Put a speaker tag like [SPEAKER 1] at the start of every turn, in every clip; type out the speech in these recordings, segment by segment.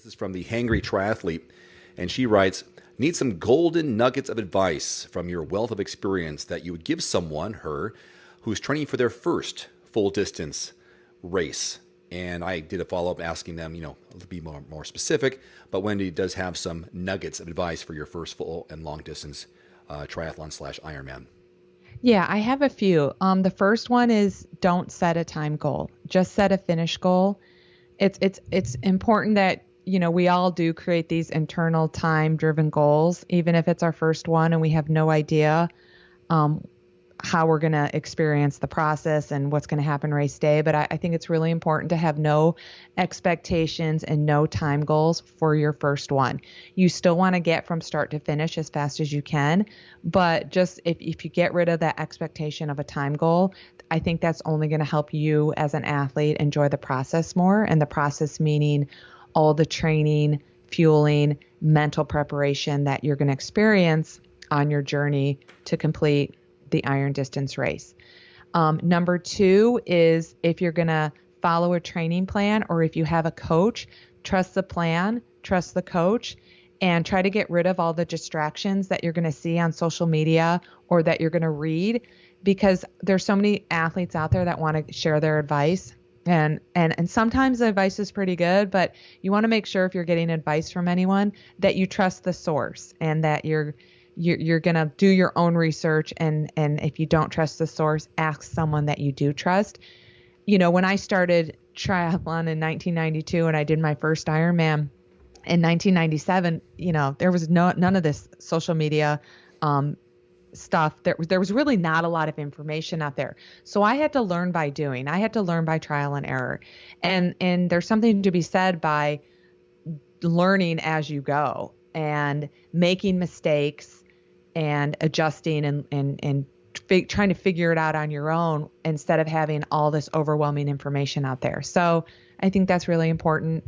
[SPEAKER 1] This is from the Hangry Triathlete, and she writes, need some golden nuggets of advice from your wealth of experience that you would give someone, her, who's training for their first full distance race. And I did a follow-up asking them, to be more specific, but Wendy does have some nuggets of advice for your first full and long distance triathlon / Ironman.
[SPEAKER 2] Yeah, I have a few. The first one is don't set a time goal. Just set a finish goal. It's important that, we all do create these internal time-driven goals, even if it's our first one and we have no idea how we're going to experience the process and what's going to happen race day. But I think it's really important to have no expectations and no time goals for your first one. You still want to get from start to finish as fast as you can. But just if you get rid of that expectation of a time goal, I think that's only going to help you as an athlete enjoy the process more. And the process meaning all the training, fueling, mental preparation that you're going to experience on your journey to complete the iron distance race. Number two is if you're going to follow a training plan or if you have a coach, trust the plan, trust the coach, and try to get rid of all the distractions that you're going to see on social media or that you're going to read, because there's so many athletes out there that want to share their advice. And sometimes the advice is pretty good, but you want to make sure if you're getting advice from anyone that you trust the source and that you're going to do your own research. And if you don't trust the source, ask someone that you do trust. When I started triathlon in 1992 and I did my first Ironman in 1997, there was none of this social media stuff. There was really not a lot of information out there. So I had to learn by doing. I had to learn by trial and error. And there's something to be said by learning as you go and making mistakes and adjusting and trying to figure it out on your own instead of having all this overwhelming information out there. So I think that's really important.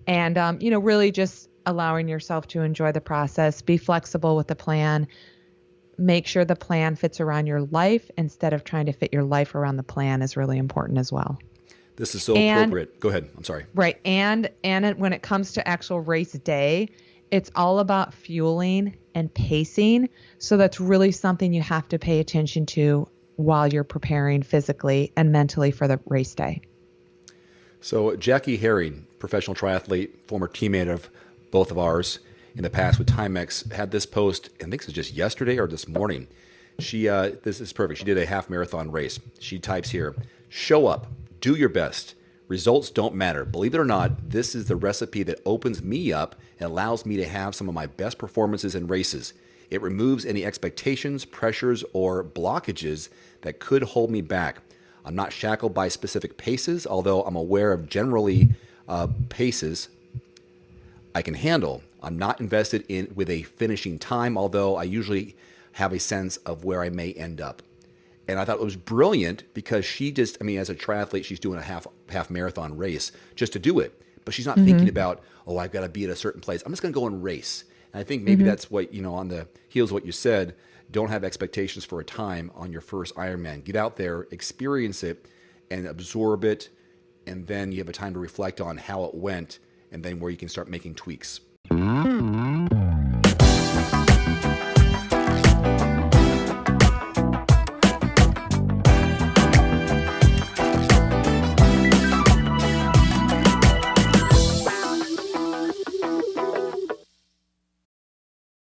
[SPEAKER 2] And, really just allowing yourself to enjoy the process, be flexible with the plan, make sure the plan fits around your life instead of trying to fit your life around the plan is really important as well.
[SPEAKER 1] This is so appropriate. Go ahead. I'm sorry.
[SPEAKER 2] Right. And when it comes to actual race day, it's all about fueling and pacing. So that's really something you have to pay attention to while you're preparing physically and mentally for the race day.
[SPEAKER 1] So Jackie Herring, professional triathlete, former teammate of both of ours in the past with Timex, had this post, I think it was just yesterday or this morning. This is perfect. She did a half marathon race. She types here, show up, do your best. Results don't matter. Believe it or not, this is the recipe that opens me up and allows me to have some of my best performances in races. It removes any expectations, pressures, or blockages that could hold me back. I'm not shackled by specific paces, although I'm aware of generally paces I can handle. I'm not invested in with a finishing time, although I usually have a sense of where I may end up. And I thought it was brilliant because she just, as a triathlete, she's doing a half marathon race just to do it. But she's not thinking about, I've got to be at a certain place. I'm just going to go and race. And I think maybe that's what, on the heels of what you said, don't have expectations for a time on your first Ironman. Get out there, experience it, and absorb it. And then you have a time to reflect on how it went and then where you can start making tweaks.